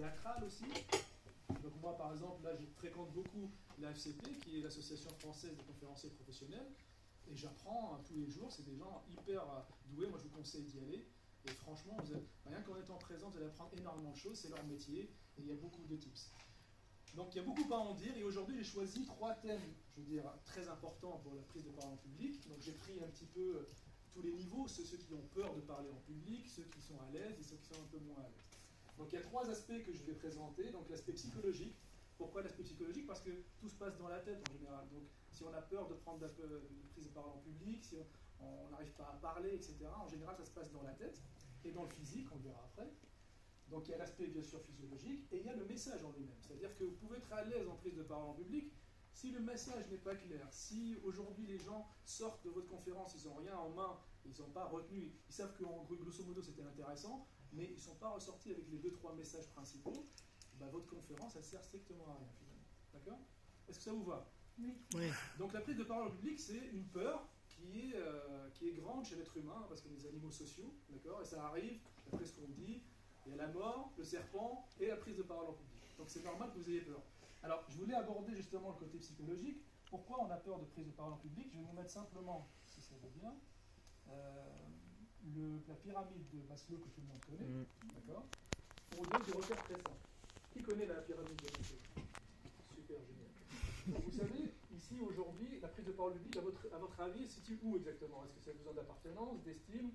théâtrale aussi. Donc moi, par exemple, là, je fréquente beaucoup la FCP, qui est l'Association française des conférenciers professionnels, et j'apprends tous les jours. C'est des gens hyper doués. Moi, je vous conseille d'y aller. Et franchement, rien qu'en étant présent, vous allez apprendre énormément de choses. C'est leur métier, et il y a beaucoup de tips. Donc il y a beaucoup à en dire, et aujourd'hui j'ai choisi 3 thèmes, je veux dire, très importants pour la prise de parole en public. Donc j'ai pris un petit peu tous les niveaux, ceux qui ont peur de parler en public, ceux qui sont à l'aise et ceux qui sont un peu moins à l'aise. Donc il y a 3 aspects que je vais présenter. Donc l'aspect psychologique. Pourquoi l'aspect psychologique? Parce que tout se passe dans la tête en général. Donc si on a peur de prendre de prise de parole en public, si on n'arrive pas à parler, etc., en général ça se passe dans la tête et dans le physique, on le verra après. Donc il y a l'aspect bien sûr physiologique et il y a le message en lui-même. C'est-à-dire que vous pouvez être à l'aise en prise de parole en public. Si le message n'est pas clair, si aujourd'hui les gens sortent de votre conférence, ils n'ont rien en main, ils n'ont pas retenu, ils savent que grosso modo c'était intéressant, mais ils ne sont pas ressortis avec les 2-3 messages principaux, bah, votre conférence elle sert strictement à rien finalement. D'accord? Est-ce que ça vous va? Oui. Donc la prise de parole en public, c'est une peur qui est grande chez l'être humain, parce qu'on est des animaux sociaux, d'accord? Et ça arrive, d'après ce qu'on dit, il y a la mort, le serpent et la prise de parole en public. Donc c'est normal que vous ayez peur. Alors, je voulais aborder justement le côté psychologique. Pourquoi on a peur de prise de parole en public? Je vais vous mettre simplement, si ça va bien, la pyramide de Maslow que tout le monde connaît. D'accord? On donne des repères très simples. Qui connaît la pyramide de Maslow? Super, génial. Donc, vous savez, ici aujourd'hui, la prise de parole publique, à votre avis, se situe où exactement? Est-ce que c'est besoin d'appartenance, d'estime,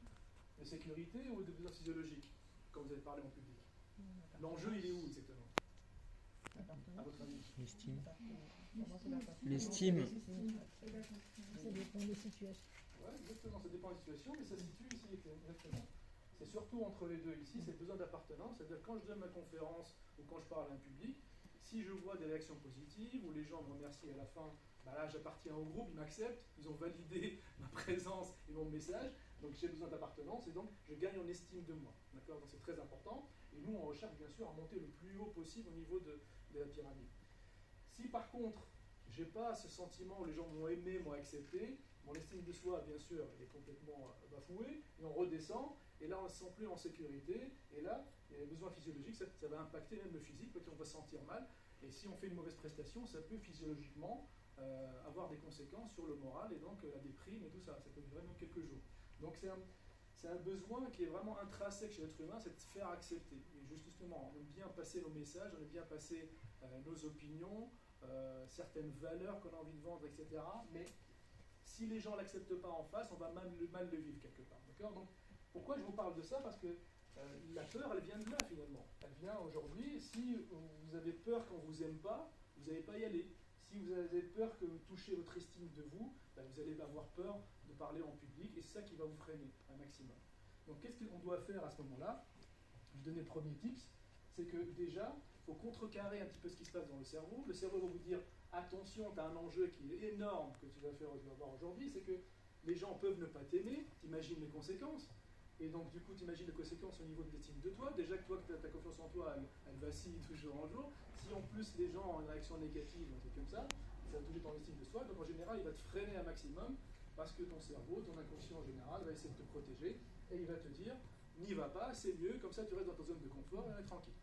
de sécurité ou de besoin physiologique quand vous allez parler en public? L'enjeu, il est où exactement? À votre avis? L'estime. L'estime. Ça dépend des situations. Oui, exactement, ça dépend des situations, mais ça se situe ici, exactement. C'est surtout entre les deux ici, c'est le besoin d'appartenance, c'est-à-dire quand je donne ma conférence ou quand je parle à un public, si je vois des réactions positives, où les gens me remercient à la fin, bah là j'appartiens au groupe, ils m'acceptent, ils ont validé ma présence et mon message, donc j'ai besoin d'appartenance et donc je gagne en estime de moi. D'accord? Donc c'est très important. Et nous on recherche bien sûr à monter le plus haut possible au niveau de la pyramide. Si par contre, j'ai pas ce sentiment où les gens m'ont aimé, m'ont accepté, mon estime de soi, bien sûr, elle est complètement bafouée, et on redescend, et là on ne se sent plus en sécurité, et là, il y a des besoins physiologiques, ça va impacter même le physique, parce qu'on va se sentir mal, et si on fait une mauvaise prestation, ça peut physiologiquement avoir des conséquences sur le moral, et donc la déprime et tout ça, ça peut durer même quelques jours. Donc c'est un besoin qui est vraiment intrinsèque chez l'être humain, c'est de se faire accepter. Et justement, on aime bien passer nos messages, on aime bien passer nos opinions, certaines valeurs qu'on a envie de vendre, etc. Mais si les gens ne l'acceptent pas en face, on va mal le vivre quelque part. D'accord? Donc, pourquoi je vous parle de ça? Parce que la peur, elle vient de là finalement. Elle vient aujourd'hui, si vous avez peur qu'on ne vous aime pas, vous n'allez pas y aller. Si vous avez peur que vous touchez votre estime de vous, ben vous allez avoir peur de parler en public et c'est ça qui va vous freiner un maximum. Donc qu'est-ce qu'on doit faire à ce moment-là? Je vais donner le premier tips, c'est que déjà, il faut contrecarrer un petit peu ce qui se passe dans le cerveau. Le cerveau va vous dire, attention, tu as un enjeu qui est énorme que tu vas voir aujourd'hui, c'est que les gens peuvent ne pas t'aimer, t'imagines les conséquences. Et donc, du coup, tu imagines les conséquences au niveau de l'estime de toi. Déjà que toi, ta confiance en toi, elle vacille de jour en jour. Si en plus les gens ont une réaction négative, un truc comme ça va toucher ton estime de soi. Donc, en général, il va te freiner un maximum parce que ton cerveau, ton inconscient en général, va essayer de te protéger et il va te dire n'y va pas, c'est mieux, comme ça tu restes dans ta zone de confort et on est tranquille.